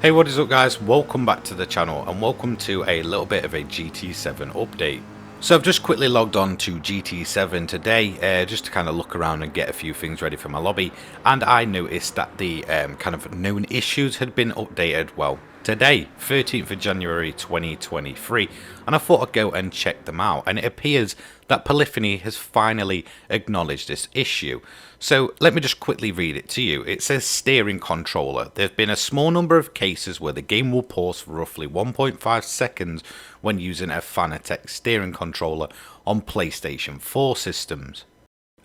Hey, what is up guys, welcome back to the channel and welcome to a little bit of a GT7 update. So I've just quickly logged on to GT7 today just to kind of look around and get a few things ready for my lobby, and I noticed that the kind of known issues had been updated, well, today, 13th of January 2023, and I thought I'd go and check them out, and it appears that Polyphony has finally acknowledged this issue. So let me just quickly read it to you. It says steering controller. There have been a small number of cases where the game will pause for roughly 1.5 seconds when using a Fanatec steering controller on PlayStation 4 systems.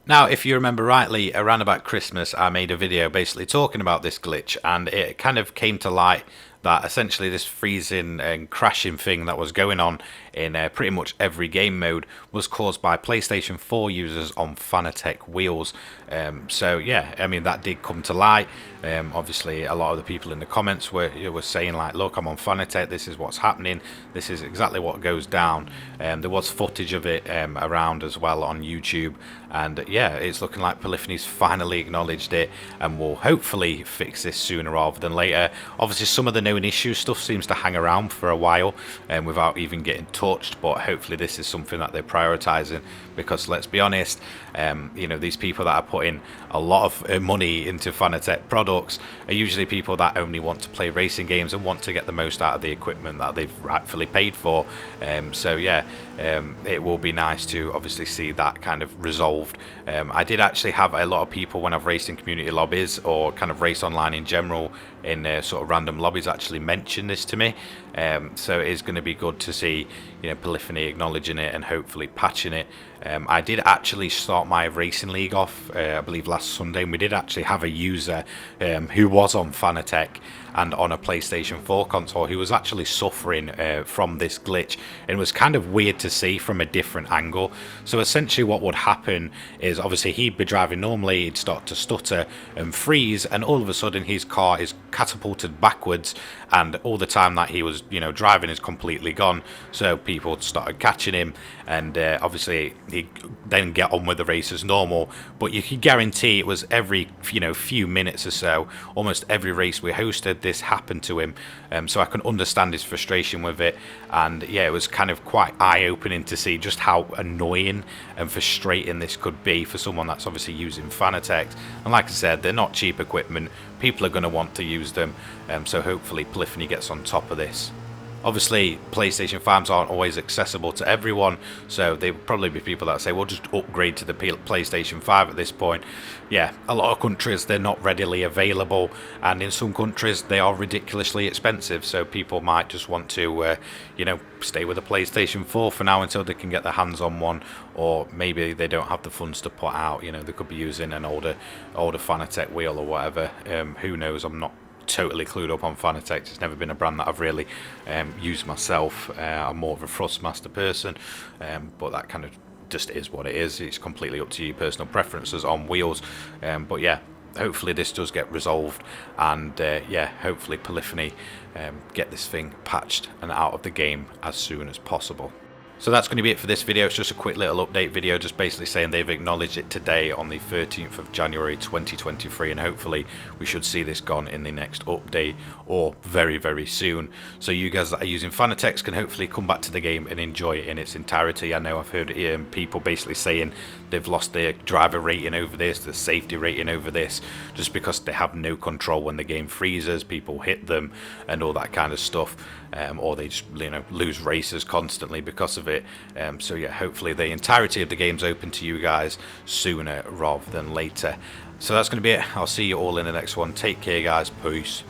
Now, if you remember rightly, around about Christmas, I made a video basically talking about this glitch, and it kind of came to light that essentially this freezing and crashing thing that was going on in pretty much every game mode was caused by PlayStation 4 users on Fanatec wheels. So yeah, I mean, that did come to light. Obviously a lot of the people in the comments were saying like, look, I'm on Fanatec, this is what's happening, this is exactly what goes down. There was footage of it around as well on YouTube, and yeah, it's looking like Polyphony's finally acknowledged it and will hopefully fix this sooner rather than later. Obviously some of the known issue stuff seems to hang around for a while without even getting touched, but hopefully this is something that they're prioritizing, because let's be honest, you know, these people that are putting a lot of money into Fanatec products are usually people that only want to play racing games and want to get the most out of the equipment that they've rightfully paid for. So yeah, it will be nice to obviously see that kind of resolved. I did actually have a lot of people, when I've raced in community lobbies or kind of race online in general in sort of random lobbies, actually mention this to me. So it is going to be good to see, you know, Polyphony acknowledging it and hopefully patching it. I did actually start my racing league off, I believe last Sunday, and we did actually have a user who was on Fanatec and on a PlayStation 4 console who was actually suffering from this glitch, and it was kind of weird to see from a different angle. So essentially what would happen is, obviously he'd be driving normally, he'd start to stutter and freeze, and all of a sudden his car is catapulted backwards, and all the time that he was, you know, driving is completely gone. So people started catching him, and obviously he then get on with the race as normal, but you can guarantee it was every, you know, few minutes or so, almost every race we hosted, this happened to him. So I can understand his frustration with it, and yeah, it was kind of quite eye-opening to see just how annoying and frustrating this could be for someone that's obviously using Fanatec. And like I said, they're not cheap equipment, people are going to want to use them, so hopefully Polyphony gets on top of this. Obviously, PlayStation 5s aren't always accessible to everyone, so there will probably be people that say, well, just upgrade to the PlayStation 5 at this point. Yeah, a lot of countries, they're not readily available, and in some countries, they are ridiculously expensive, so people might just want to, you know, stay with a PlayStation 4 for now until they can get their hands on one, or maybe they don't have the funds to put out, you know, they could be using an older Fanatec wheel or whatever. Who knows, I'm not totally clued up on Fanatec. It's never been a brand that I've really used myself. I'm more of a Thrustmaster person, but that kind of just is what it is. It's completely up to you, personal preferences on wheels, but yeah, hopefully this does get resolved, and yeah, hopefully Polyphony get this thing patched and out of the game as soon as possible. So that's going to be it for this video. It's just a quick little update video, just basically saying they've acknowledged it today on the 13th of January 2023, and hopefully we should see this gone in the next update or very, very soon. So you guys that are using Fanatec can hopefully come back to the game and enjoy it in its entirety. I know I've heard people basically saying they've lost their driver rating over this, the safety rating over this, just because they have no control when the game freezes, people hit them and all that kind of stuff, or they just, you know, lose races constantly because of it. So yeah, hopefully the entirety of the game's open to you guys sooner rather than later. So that's going to be it. I'll see you all in the next one. Take care guys, peace.